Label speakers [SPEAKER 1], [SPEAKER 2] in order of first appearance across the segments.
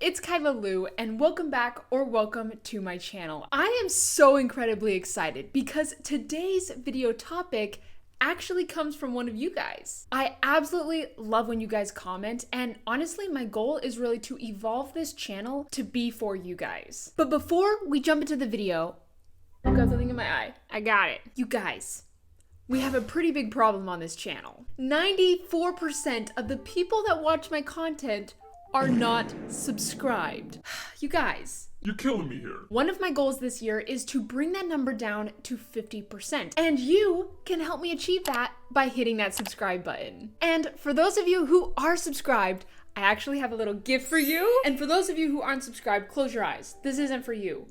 [SPEAKER 1] it's Kyla Lou, and welcome back or welcome to my channel. I am so incredibly excited because today's video topic actually comes from one of you guys. I absolutely love when you guys comment, and honestly, my goal is really to evolve this channel to be for you guys. But before we jump into the video, I've got something in my eye. I got it. You guys, we have a pretty big problem on this channel. 94% of the people that watch my content are not subscribed. You guys,
[SPEAKER 2] you're killing me here.
[SPEAKER 1] One of my goals this year is to bring that number down to 50%. And you can help me achieve that by hitting that subscribe button. And for those of you who are subscribed, I actually have a little gift for you. And for those of you who aren't subscribed, close your eyes. This isn't for you.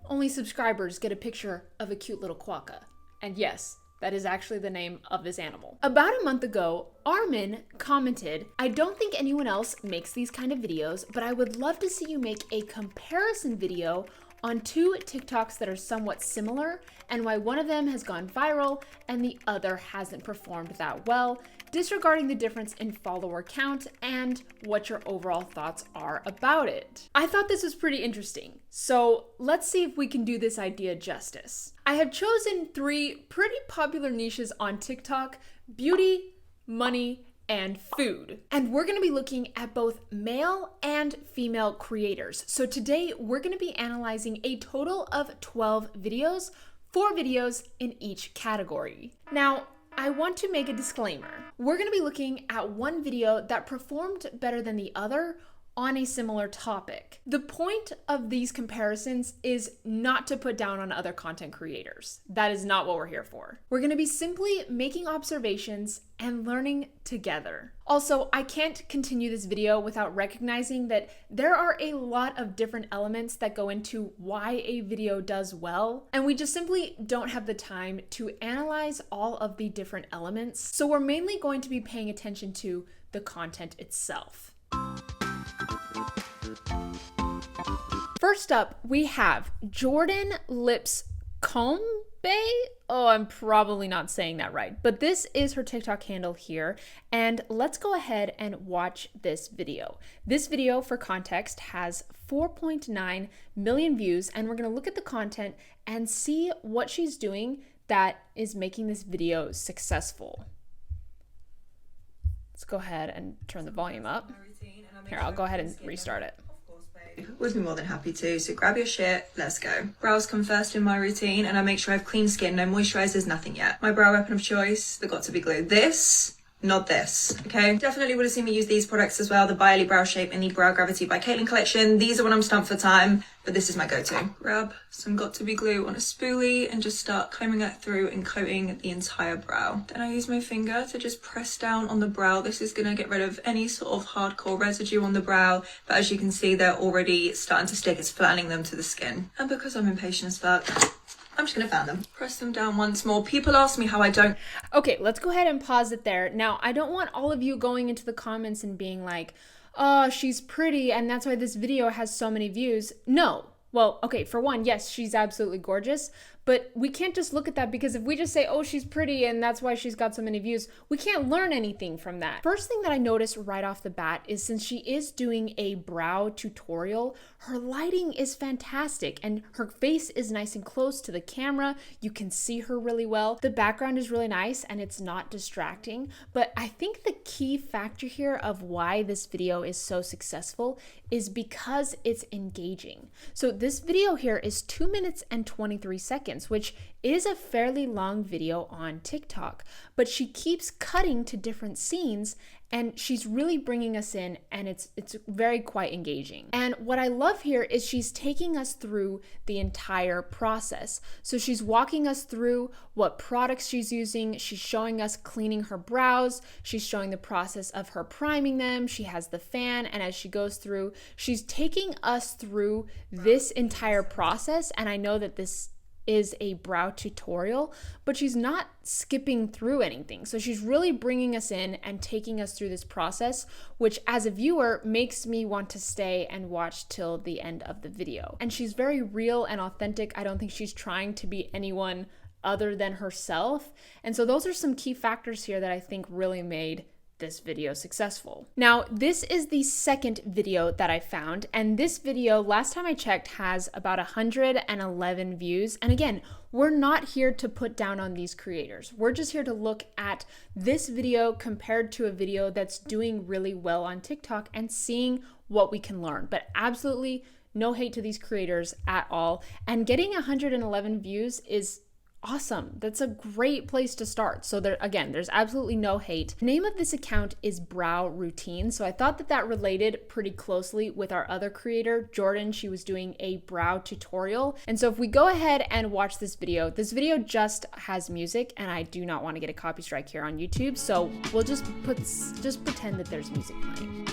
[SPEAKER 1] Only subscribers get a picture of a cute little quokka. And yes, that is actually the name of this animal. About a month ago, Armin commented, "I don't think anyone else makes these kind of videos, but I would love to see you make a comparison video on two TikToks that are somewhat similar and why one of them has gone viral and the other hasn't performed that well, disregarding the difference in follower count and what your overall thoughts are about it." I thought this was pretty interesting, so let's see if we can do this idea justice. I have chosen three pretty popular niches on TikTok: beauty, money, and food. And we're gonna be looking at both male and female creators. So today we're gonna be analyzing a total of 12 videos, 4 videos in each category. Now, I want to make a disclaimer. We're gonna be looking at one video that performed better than the other on a similar topic. The point of these comparisons is not to put down on other content creators. That is not what we're here for. We're gonna be simply making observations and learning together. Also, I can't continue this video without recognizing that there are a lot of different elements that go into why a video does well, and we just simply don't have the time to analyze all of the different elements. So we're mainly going to be paying attention to the content itself. First up, we have Jordan Lipscombe. Oh, I'm probably not saying that right, but this is her TikTok handle here. And let's go ahead and watch this video. This video, for context, has 4.9 million views, and we're gonna look at the content and see what she's doing that is making this video successful. Let's go ahead and turn the volume up. Here, I'll go ahead and restart it.
[SPEAKER 3] Would be more than happy to. So grab your shit, let's go. Brows come first in my routine, and I make sure I have clean skin, no moisturizers, nothing yet. My brow weapon of choice, the Got2b Glue. This, not this, okay? Definitely would have seen me use these products as well, the Byerly Brow Shape and the Brow Gravity by Caitlyn collection. These are when I'm stumped for time, but this is my go-to. Grab some Got2b Glue on a spoolie and just start combing it through and coating the entire brow. Then I use my finger to just press down on the brow. This is gonna get rid of any sort of hardcore residue on the brow, but as you can see, they're already starting to stick. It's flattening them to the skin. And because I'm impatient as fuck, I'm just gonna fan them. Press them down once more. People ask me how I don't.
[SPEAKER 1] Okay, let's go ahead and pause it there. Now, I don't want all of you going into the comments and being like, "Oh, she's pretty and that's why this video has so many views." No. Well, okay, for one, yes, she's absolutely gorgeous, but we can't just look at that, because if we just say, "Oh, she's pretty and that's why she's got so many views," we can't learn anything from that. First thing that I noticed right off the bat is, since she is doing a brow tutorial, her lighting is fantastic and her face is nice and close to the camera. You can see her really well. The background is really nice and it's not distracting, but I think the key factor here of why this video is so successful is because it's engaging. So this video here is 2 minutes and 23 seconds, which is a fairly long video on TikTok, but she keeps cutting to different scenes and she's really bringing us in, and it's very quite engaging. And what I love here is she's taking us through the entire process. So she's walking us through what products she's using, she's showing us cleaning her brows, she's showing the process of her priming them, she has the fan, and as she goes through, she's taking us through this entire process. And I know that this is a brow tutorial, but she's not skipping through anything. So she's really bringing us in and taking us through this process, which as a viewer makes me want to stay and watch till the end of the video. And she's very real and authentic. I don't think she's trying to be anyone other than herself. And so those are some key factors here that I think really made this video successful. Now, this is the second video that I found, and this video, last time I checked, has about 111 views. And again, we're not here to put down on these creators. We're just here to look at this video compared to a video that's doing really well on TikTok and seeing what we can learn. But absolutely no hate to these creators at all. And getting 111 views is awesome. That's a great place to start. So there's absolutely no hate. The name of this account is Brow Routine. So I thought that related pretty closely with our other creator, Jordan. She was doing a brow tutorial. And so if we go ahead and watch this video just has music, and I do not want to get a copy strike here on YouTube. So we'll just pretend that there's music playing.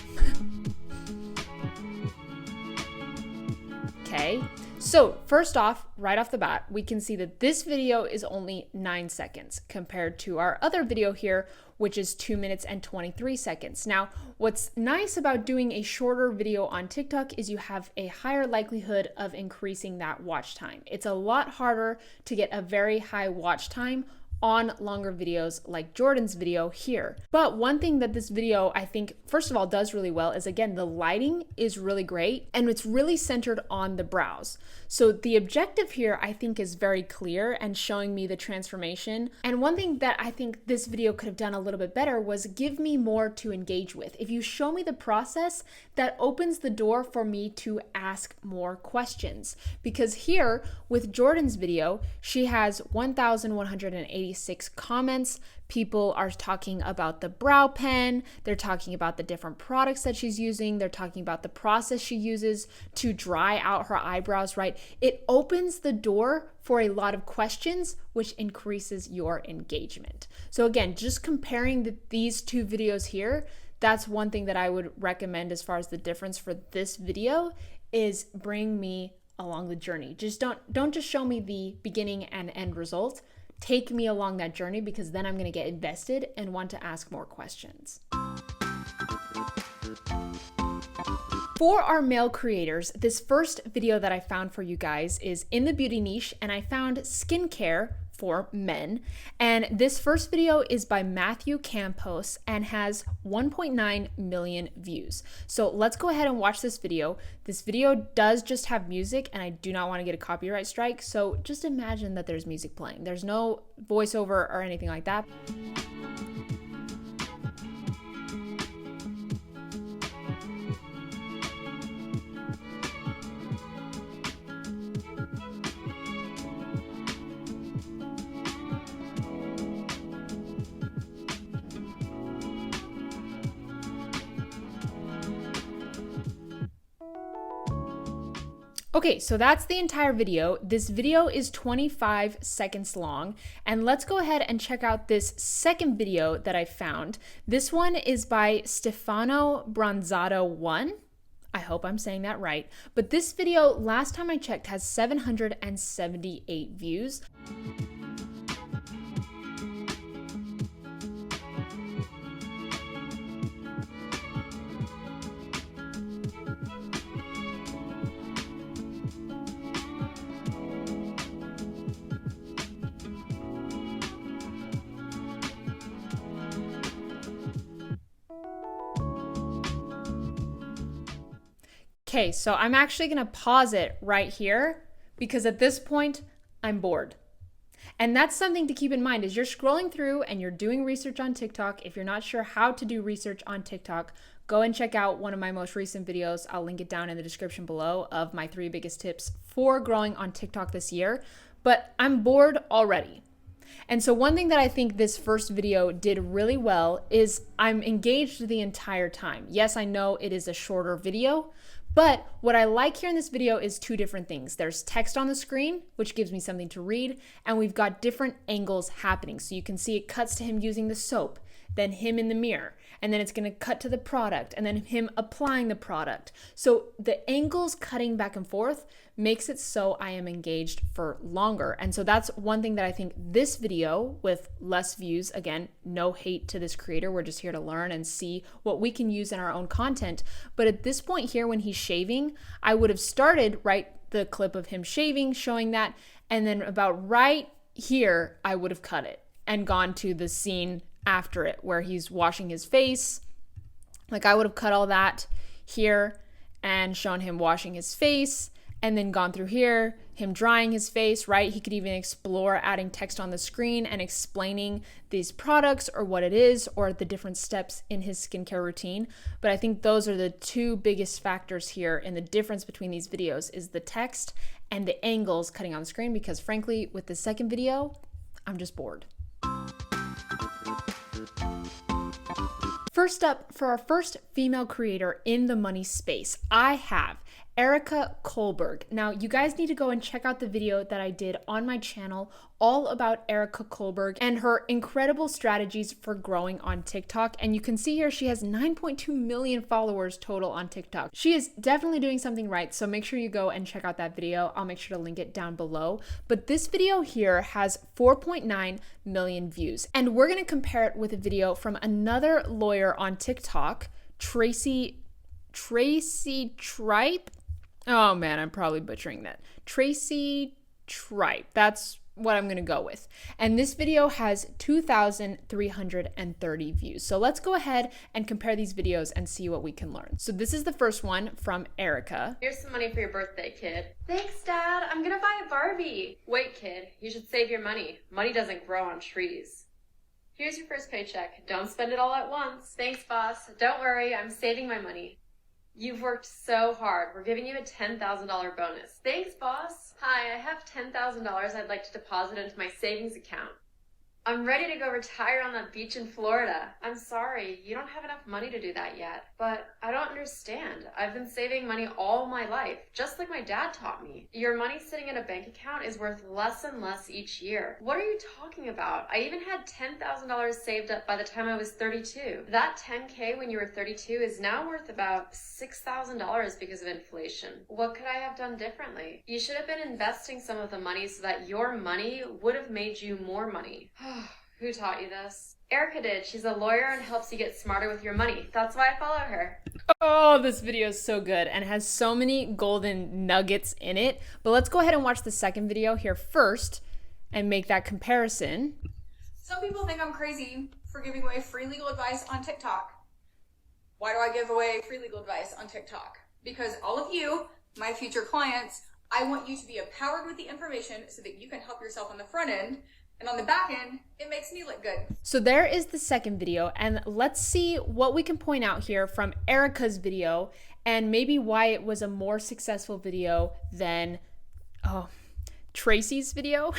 [SPEAKER 1] Okay. So first off, right off the bat, we can see that this video is only 9 seconds compared to our other video here, which is 2 minutes and 23 seconds. Now, what's nice about doing a shorter video on TikTok is you have a higher likelihood of increasing that watch time. It's a lot harder to get a very high watch time on longer videos like Jordan's video here. But one thing that this video, I think, first of all, does really well is, again, the lighting is really great and it's really centered on the brows. So the objective here, I think, is very clear and showing me the transformation. And one thing that I think this video could have done a little bit better was give me more to engage with. If you show me the process, that opens the door for me to ask more questions. Because here with Jordan's video, she has 1,186 comments. People are talking about the brow pen. They're talking about the different products that she's using. They're talking about the process she uses to dry out her eyebrows, right? It opens the door for a lot of questions, which increases your engagement. So again, just comparing these two videos here, that's one thing that I would recommend as far as the difference for this video is bring me along the journey. Just don't just show me the beginning and end result. Take me along that journey, because then I'm going to get invested and want to ask more questions. For our male creators, this first video that I found for you guys is in the beauty niche, and I found skincare for men. And this first video is by Matthew Campos and has 1.9 million views. So let's go ahead and watch this video. This video does just have music, and I do not want to get a copyright strike. So just imagine that there's music playing. There's no voiceover or anything like that. Okay, so that's the entire video. This video is 25 seconds long, and let's go ahead and check out this second video that I found. This one is by Stefano Bronzato 1. I hope I'm saying that right. But this video, last time I checked, has 778 views. Okay, so I'm actually gonna pause it right here because at this point, I'm bored. And that's something to keep in mind as you're scrolling through and you're doing research on TikTok. If you're not sure how to do research on TikTok, go and check out one of my most recent videos. I'll link it down in the description below of my 3 biggest tips for growing on TikTok this year. But I'm bored already. And so one thing that I think this first video did really well is I'm engaged the entire time. Yes, I know it is a shorter video, but what I like here in this video is 2 different things. There's text on the screen, which gives me something to read, and we've got different angles happening. So you can see it cuts to him using the soap, then him in the mirror, and then it's gonna cut to the product, and then him applying the product. So the angles cutting back and forth makes it so I am engaged for longer. And so that's one thing that I think this video with less views, again, no hate to this creator, we're just here to learn and see what we can use in our own content. But at this point here when he's shaving, I would have started the clip of him shaving, showing that, and then about right here, I would have cut it and gone to the scene after it where he's washing his face. Like I would have cut all that here and shown him washing his face and then gone through here, him drying his face, right? He could even explore adding text on the screen and explaining these products or what it is or the different steps in his skincare routine. But I think those are the two biggest factors here in the difference between these videos is the text and the angles cutting on the screen, because frankly, with the second video, I'm just bored. First up, for our first female creator in the money space, I have Erica Kohlberg. Now, you guys need to go and check out the video that I did on my channel all about Erica Kohlberg and her incredible strategies for growing on TikTok. And you can see here she has 9.2 million followers total on TikTok. She is definitely doing something right, so make sure you go and check out that video. I'll make sure to link it down below. But this video here has 4.9 million views. And we're gonna compare it with a video from another lawyer on TikTok, Tracy Tripe. Oh man, I'm probably butchering that. Tracy Tripe. That's what I'm gonna go with. And this video has 2,330 views. So let's go ahead and compare these videos and see what we can learn. So this is the first one from Erica.
[SPEAKER 2] Here's some money for your birthday, kid. Thanks, Dad. I'm gonna buy a Barbie. Wait, kid. You should save your money. Money doesn't grow on trees. Here's your first paycheck. Don't spend it all at once. Thanks, boss. Don't worry. I'm saving my money. You've worked so hard. We're giving you a $10,000 bonus. Thanks, boss. Hi, I have $10,000 I'd like to deposit into my savings account. I'm ready to go retire on that beach in Florida. I'm sorry, you don't have enough money to do that yet. But I don't understand. I've been saving money all my life, just like my dad taught me. Your money sitting in a bank account is worth less and less each year. What are you talking about? I even had $10,000 saved up by the time I was 32. That $10K when you were 32 is now worth about $6,000 because of inflation. What could I have done differently? You should have been investing some of the money so that your money would have made you more money. Who taught you this? Erica did. She's a lawyer and helps you get smarter with your money. That's why I follow her.
[SPEAKER 1] Oh, this video is so good and has so many golden nuggets in it. But let's go ahead and watch the second video here first and make that comparison.
[SPEAKER 4] Some people think I'm crazy for giving away free legal advice on TikTok. Why do I give away free legal advice on TikTok? Because all of you, my future clients, I want you to be empowered with the information so that you can help yourself on the front end. And on the back end, it makes me look good.
[SPEAKER 1] So there is the second video, and let's see what we can point out here from Erica's video and maybe why it was a more successful video than Tracy's video.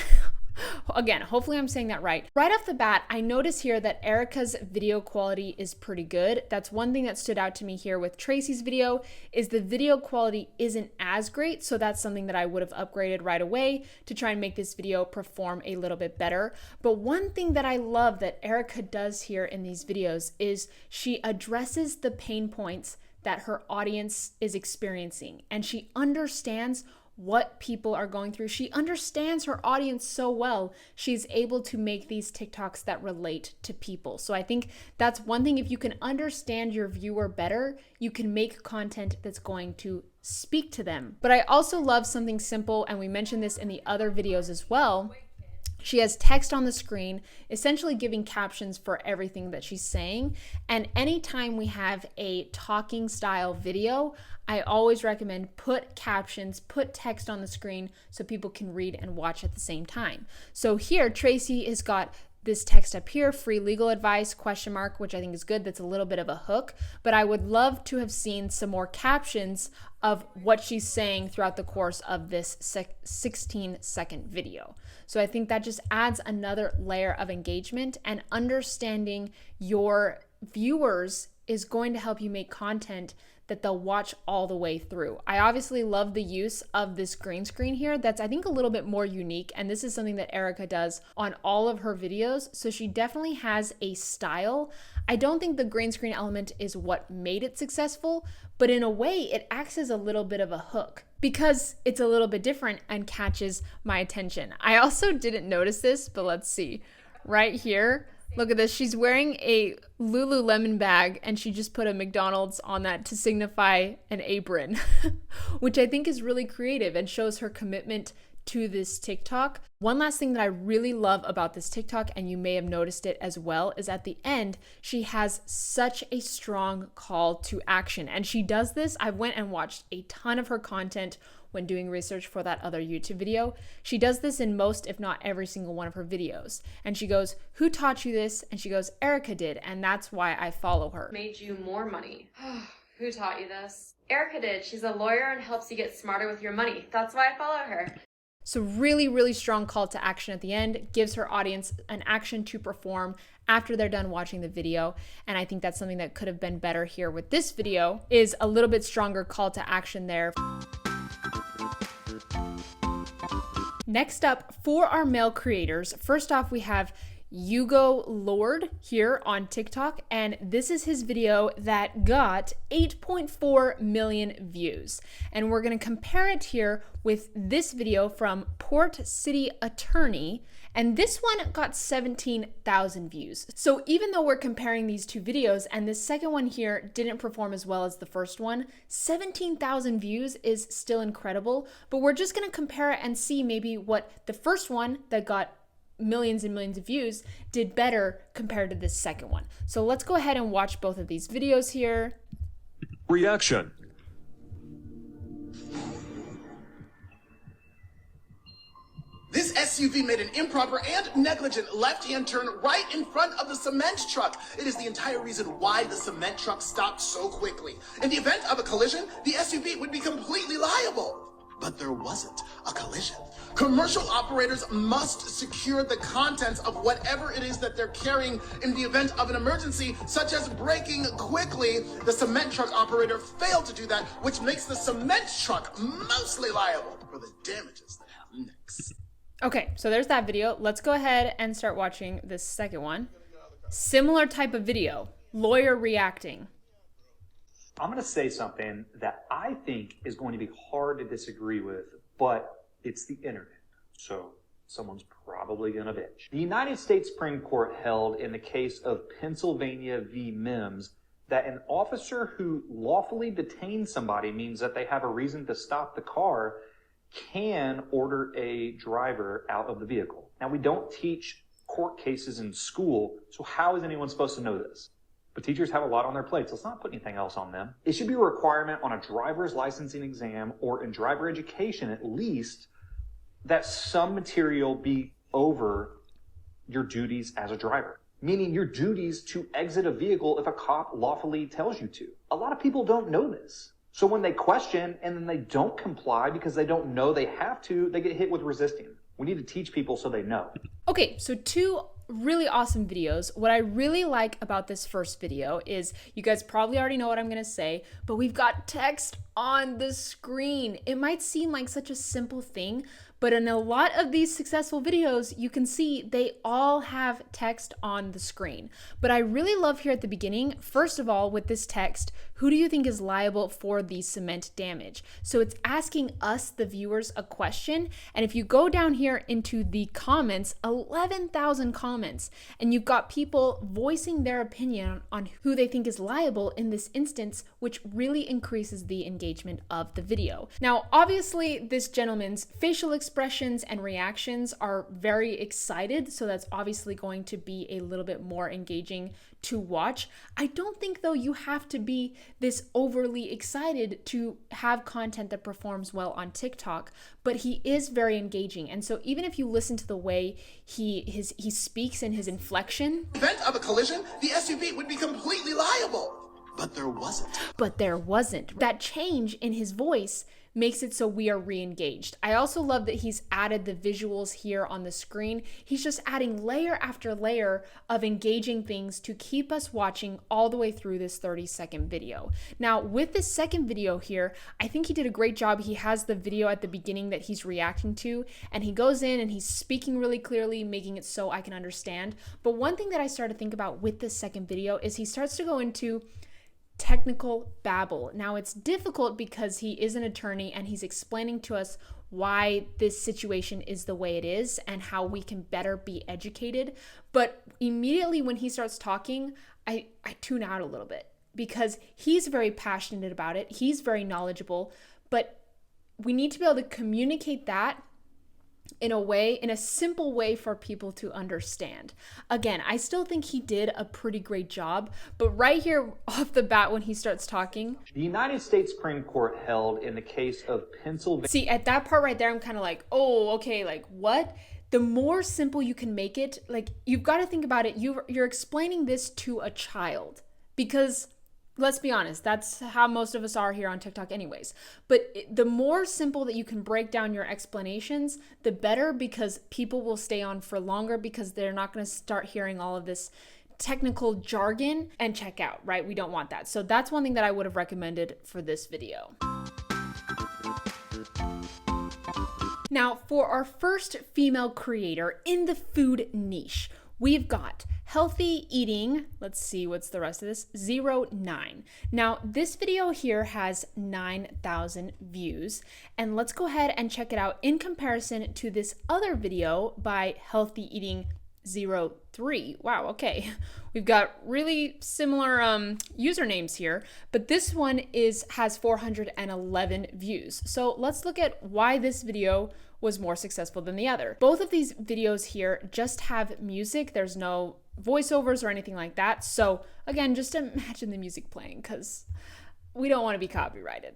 [SPEAKER 1] Again, hopefully I'm saying that right. Right off the bat, I notice here that Erica's video quality is pretty good. That's one thing that stood out to me here with Tracy's video is the video quality isn't as great. So that's something that I would have upgraded right away to try and make this video perform a little bit better. But one thing that I love that Erica does here in these videos is she addresses the pain points that her audience is experiencing, and she understands what people are going through. She understands her audience so well. She's able to make these TikToks that relate to people. So I think that's one thing. If you can understand your viewer better, you can make content that's going to speak to them. But I also love something simple, and we mentioned this in the other videos as well. She has text on the screen, essentially giving captions for everything that she's saying. And anytime we have a talking style video, I always recommend put captions, put text on the screen so people can read and watch at the same time. So here, Tracy has got this text up here, free legal advice, question mark, which I think is good. That's a little bit of a hook, but I would love to have seen some more captions of what she's saying throughout the course of this 16-second video. So I think that just adds another layer of engagement, and understanding your viewers is going to help you make content that they'll watch all the way through. I obviously love the use of this green screen here. That's, I think, a little bit more unique, and this is something that Erica does on all of her videos. So she definitely has a style. I don't think the green screen element is what made it successful, but in a way it acts as a little bit of a hook because it's a little bit different and catches my attention. I also didn't notice this, but let's see. Right here, look at this. She's wearing a Lululemon bag, and she just put a McDonald's on that to signify an apron, which I think is really creative and shows her commitment to this TikTok. One last thing that I really love about this TikTok, and you may have noticed it as well, is at the end, she has such a strong call to action. And she does this. I went and watched a ton of her content when doing research for that other YouTube video. She does this in most, if not every single one of her videos. And she goes, "Who taught you this?" And she goes, "Erica did, and that's why I follow her."
[SPEAKER 2] Made you more money. Who taught you this? Erica did. She's a lawyer and helps you get smarter with your money. That's why I follow her.
[SPEAKER 1] So really, really strong call to action at the end, gives her audience an action to perform after they're done watching the video. And I think that's something that could have been better here with this video, is a little bit stronger call to action there. Next up, for our male creators, first off, we have Hugo Lord here on TikTok, and this is his video that got 8.4 million views. And we're gonna compare it here with this video from Port City Attorney, and this one got 17,000 views. So even though we're comparing these two videos, and the second one here didn't perform as well as the first one, 17,000 views is still incredible, but we're just gonna compare it and see maybe what the first one that got millions and millions of views did better compared to this second one. So let's go ahead and watch both of these videos here.
[SPEAKER 5] Reaction.
[SPEAKER 6] This SUV made an improper and negligent left-hand turn right in front of the cement truck. It is the entire reason why the cement truck stopped so quickly. In the event of a collision, the SUV would be completely liable. But there wasn't a collision. Commercial operators must secure the contents of whatever it is that they're carrying in the event of an emergency, such as braking quickly. The cement truck operator failed to do that, which makes the cement truck mostly liable for the damages that happen next.
[SPEAKER 1] Okay, so there's that video. Let's go ahead and start watching this second one. Similar type of video, lawyer reacting.
[SPEAKER 7] I'm going to say something that I think is going to be hard to disagree with, but it's the internet, so someone's probably going to bitch. The United States Supreme Court held in the case of Pennsylvania v. Mims that an officer who lawfully detains somebody, means that they have a reason to stop the car, can order a driver out of the vehicle. Now, we don't teach court cases in school, so how is anyone supposed to know this? But teachers have a lot on their plates. Let's not put anything else on them. It should be a requirement on a driver's licensing exam or in driver education, at least, that some material be over your duties as a driver. Meaning your duties to exit a vehicle if a cop lawfully tells you to. A lot of people don't know this. So when they question and then they don't comply because they don't know they have to, they get hit with resisting. We need to teach people so they know.
[SPEAKER 1] Okay, so two really awesome videos. What I really like about this first video is, you guys probably already know what I'm gonna say, but we've got text on the screen. It might seem like such a simple thing, but in a lot of these successful videos, you can see they all have text on the screen. But I really love here at the beginning, first of all, with this text, who do you think is liable for the cement damage? So it's asking us, the viewers, a question. And if you go down here into the comments, 11,000 comments, and you've got people voicing their opinion on who they think is liable in this instance, which really increases the engagement of the video. Now, obviously, this gentleman's facial expressions and reactions are very excited, so that's obviously going to be a little bit more engaging to watch. I don't think, though, you have to be this overly excited to have content that performs well on TikTok, but he is very engaging. And so even if you listen to the way he speaks and his inflection,
[SPEAKER 6] In the event of a collision, the SUV would be completely liable. But there wasn't. That change in his voice makes it so we are re-engaged. I also love that he's added the visuals here on the screen. He's just adding layer after layer of engaging things to keep us watching all the way through this 30-second video. Now, with this second video here, I think he did a great job. He has the video at the beginning that he's reacting to, and he goes in and he's speaking really clearly, making it so I can understand. But one thing that I started to think about with this second video is he starts to go into technical babble. Now, it's difficult because he is an attorney and he's explaining to us why this situation is the way it is and how we can better be educated. But immediately when he starts talking, I tune out a little bit because he's very passionate about it. He's very knowledgeable, but we need to be able to communicate that in a simple way for people to understand. Again, I still think he did a pretty great job, but right here off the bat when he starts talking,
[SPEAKER 7] the United States Supreme Court held in the case of Pennsylvania.
[SPEAKER 6] See, at that part right there, I'm kind of like, oh, okay, like what? The more simple you can make it, like you've got to think about it. You're explaining this to a child because let's be honest, that's how most of us are here on TikTok anyways. But the more simple that you can break down your explanations, the better, because people will stay on for longer because they're not going to start hearing all of this technical jargon and check out, right? We don't want that. So that's one thing that I would have recommended for this video. Now, for our first female creator in the food niche, we've got Healthy Eating. Let's see, what's the rest of this? 09. Now, this video here has 9,000 views, and let's go ahead and check it out in comparison to this other video by Healthy Eating 03. Wow, okay. We've got really similar usernames here, but this one has 411 views. So let's look at why this video was more successful than the other. Both of these videos here just have music. There's no voiceovers or anything like that. So again, just imagine the music playing because we don't want to be copyrighted.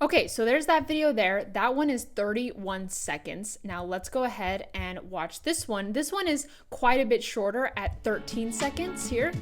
[SPEAKER 6] Okay, so there's that video there. That one is 31 seconds. Now let's go ahead and watch this one. This one is quite a bit shorter at 13 seconds here.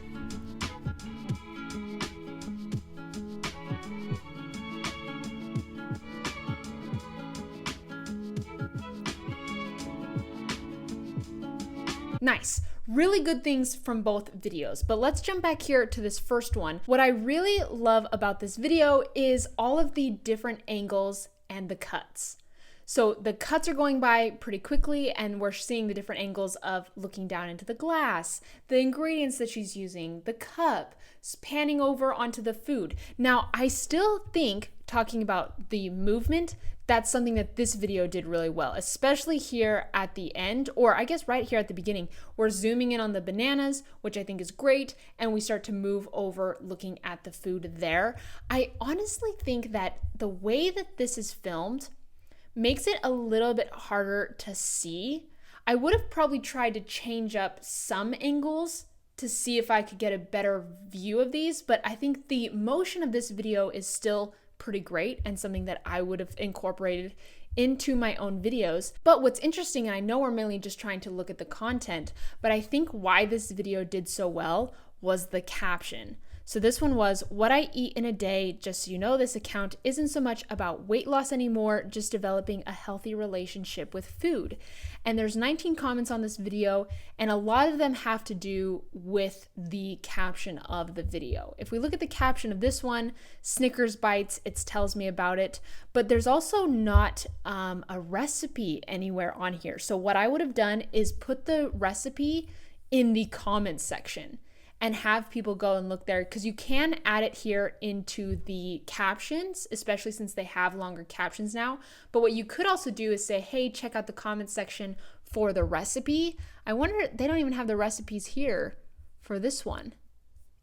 [SPEAKER 6] Nice. Really good things from both videos, but let's jump back here to this first one. What I really love about this video is all of the different angles and the cuts. So the cuts are going by pretty quickly and we're seeing the different angles of looking down into the glass, the ingredients that she's using, the cup, panning over onto the food. Now, I still think, talking about the movement, that's something that this video did really well, especially here at the end, or I guess right here at the beginning. We're zooming in on the bananas, which I think is great, and we start to move over looking at the food there. I honestly think that the way that this is filmed makes it a little bit harder to see. I would have probably tried to change up some angles to see if I could get a better view of these, but I think the motion of this video is still pretty great and something that I would have incorporated into my own videos. But what's interesting, and I know we're mainly just trying to look at the content, but I think why this video did so well was the caption. So this one was, what I eat in a day. Just so you know, this account isn't so much about weight loss anymore, just developing a healthy relationship with food. And there's 19 comments on this video, and a lot of them have to do with the caption of the video. If we look at the caption of this one, Snickers bites, it tells me about it, but there's also not a recipe anywhere on here. So what I would have done is put the recipe in the comments section and have people go and look there, because you can add it here into the captions, especially since they have longer captions now. But what you could also do is say, hey, check out the comments section for the recipe. I wonder, they don't even have the recipes here for this one.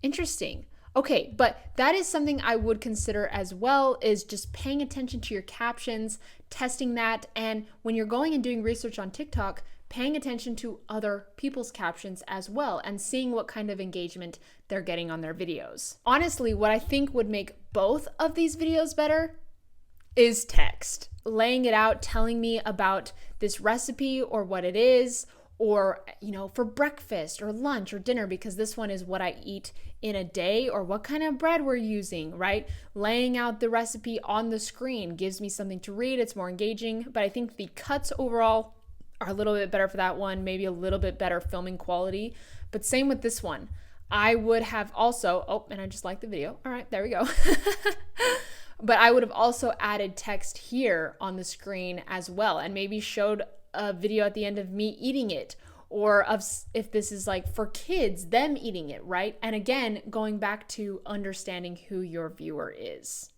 [SPEAKER 6] Interesting. Okay, but that is something I would consider as well, is just paying attention to your captions, testing that, and when you're going and doing research on TikTok, paying attention to other people's captions as well and seeing what kind of engagement they're getting on their videos. Honestly, what I think would make both of these videos better is text. Laying it out, telling me about this recipe or what it is, or, you know, for breakfast or lunch or dinner, because this one is what I eat in a day, or what kind of bread we're using, right? Laying out the recipe on the screen gives me something to read. It's more engaging, but I think the cuts overall are a little bit better for that one, maybe a little bit better filming quality, but same with this one. I would have also, oh, and I just liked the video. All right, there we go. but I would have also added text here on the screen as well, and maybe showed a video at the end of me eating it, or of if this is like for kids, them eating it, right? And again, going back to understanding who your viewer is.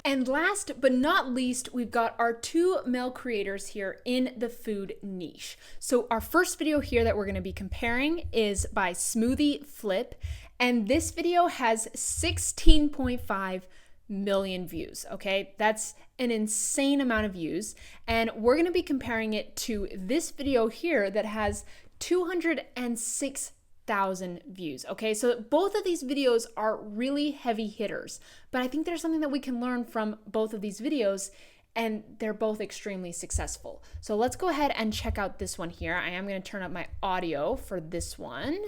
[SPEAKER 6] And last but not least, we've got our 2 male creators here in the food niche. So our first video here that we're going to be comparing is by Smoothie Flip, and this video has 16.5 million views, okay? That's an insane amount of views, and we're going to be comparing it to this video here that has 206,000 views, okay? So both of these videos are really heavy hitters, but I think there's something that we can learn from both of these videos, and they're both extremely successful. So let's go ahead and check out this one here. I am going to turn up my audio for this one.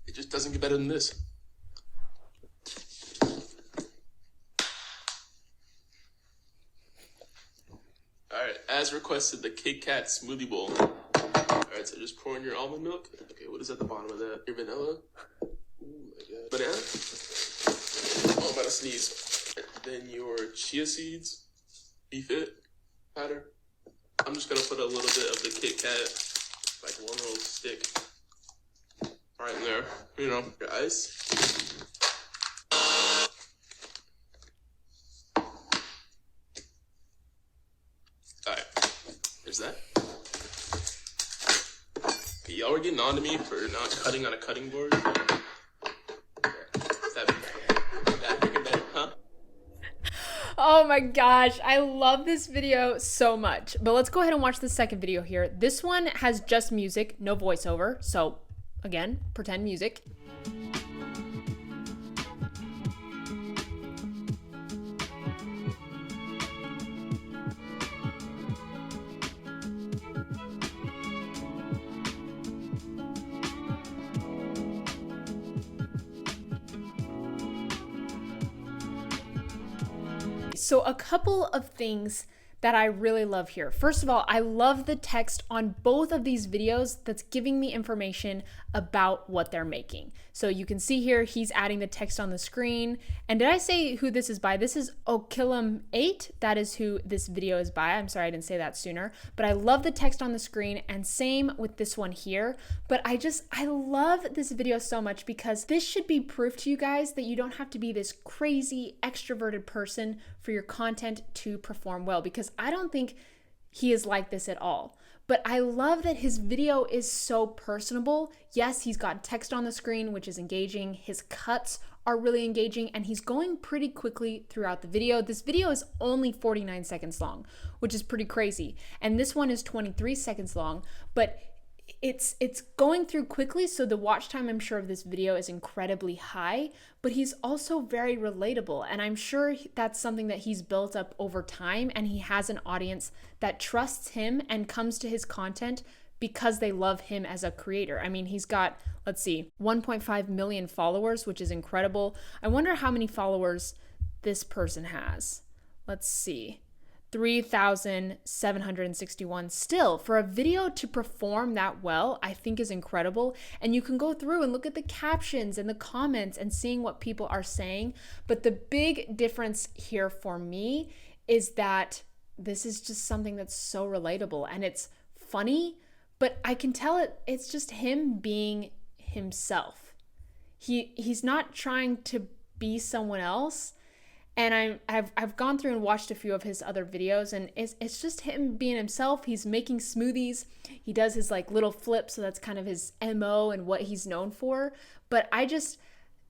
[SPEAKER 8] It just doesn't get better than this. Alright, as requested, the Kit Kat smoothie bowl. Alright, so just pour in your almond milk. Okay, what is at the bottom of that? Your vanilla? Ooh, my God. Banana? Oh, I'm about to sneeze. Then your chia seeds, beef it, powder. I'm just gonna put a little bit of the Kit Kat, like one little stick, right in there. You know, your ice. Alright, there's that. Okay, y'all were getting on to me for not cutting on a cutting board. That freaking better, huh?
[SPEAKER 6] Oh my gosh, I love this video so much. But let's go ahead and watch the second video here. This one has just music, no voiceover. So again, pretend music. So a couple of things that I really love here. First of all, I love the text on both of these videos that's giving me information about what they're making. So you can see here, he's adding the text on the screen. And did I say who this is by? This is Okilum8. That is who this video is by. I'm sorry I didn't say that sooner. But I love the text on the screen, and same with this one here. But I love this video so much because this should be proof to you guys that you don't have to be this crazy extroverted person for your content to perform well, because I don't think he is like this at all. But I love that his video is so personable. Yes, he's got text on the screen, which is engaging. His cuts are really engaging, and he's going pretty quickly throughout the video. This video is only 49 seconds long, which is pretty crazy. And this one is 23 seconds long, but it's going through quickly, so the watch time, I'm sure, of this video is incredibly high, but he's also very relatable, and I'm sure that's something that he's built up over time, and he has an audience that trusts him and comes to his content because they love him as a creator. I mean, he's got, let's see, 1.5 million followers, which is incredible. I wonder how many followers this person has. Let's see. 3,761. Still, for a video to perform that well, I think is incredible. And you can go through and look at the captions and the comments and seeing what people are saying. But the big difference here for me is that this is just something that's so relatable and it's funny, but I can tell it's just him being himself. He's not trying to be someone else. And I've gone through and watched a few of his other videos, and it's just him being himself. He's making smoothies. He does his like little flips, so that's kind of his MO and what he's known for. But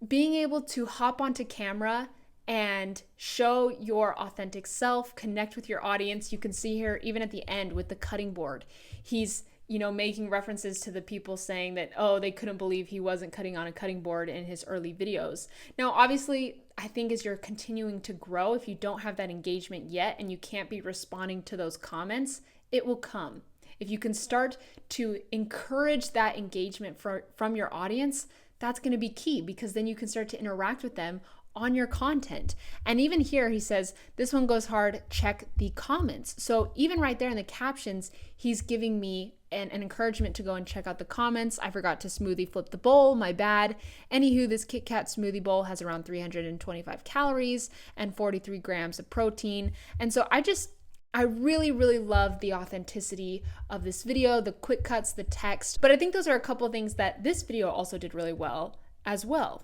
[SPEAKER 6] being able to hop onto camera and show your authentic self, connect with your audience. You can see here, even at the end with the cutting board, he's making references to the people saying that, oh, they couldn't believe he wasn't cutting on a cutting board in his early videos. Now, obviously, I think as you're continuing to grow, if you don't have that engagement yet and you can't be responding to those comments, it will come. If you can start to encourage that engagement from your audience, that's going to be key, because then you can start to interact with them on your content. And even here he says, this one goes hard, check the comments. So even right there in the captions, he's giving me and an encouragement to go and check out the comments. I forgot to smoothie flip the bowl, my bad. Anywho, this Kit Kat smoothie bowl has around 325 calories and 43 grams of protein. And so I really, really love the authenticity of this video, the quick cuts, the text. But I think those are a couple of things that this video also did really well as well.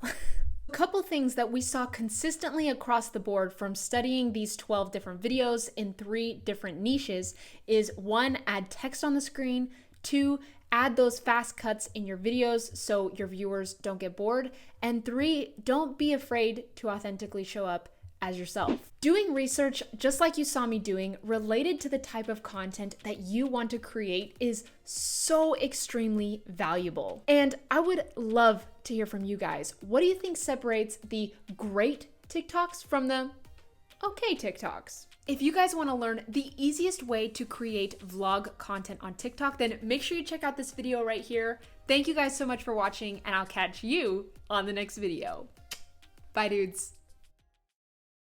[SPEAKER 6] A couple things that we saw consistently across the board from studying these 12 different videos in 3 different niches is 1, add text on the screen, 2, add those fast cuts in your videos so your viewers don't get bored, and 3, don't be afraid to authentically show up as yourself. Doing research, just like you saw me doing, related to the type of content that you want to create is so extremely valuable. And I would love to hear from you guys. What do you think separates the great TikToks from the okay TikToks? If you guys want to learn the easiest way to create vlog content on TikTok, then make sure you check out this video right here. Thank you guys so much for watching, and I'll catch you on the next video. Bye, dudes.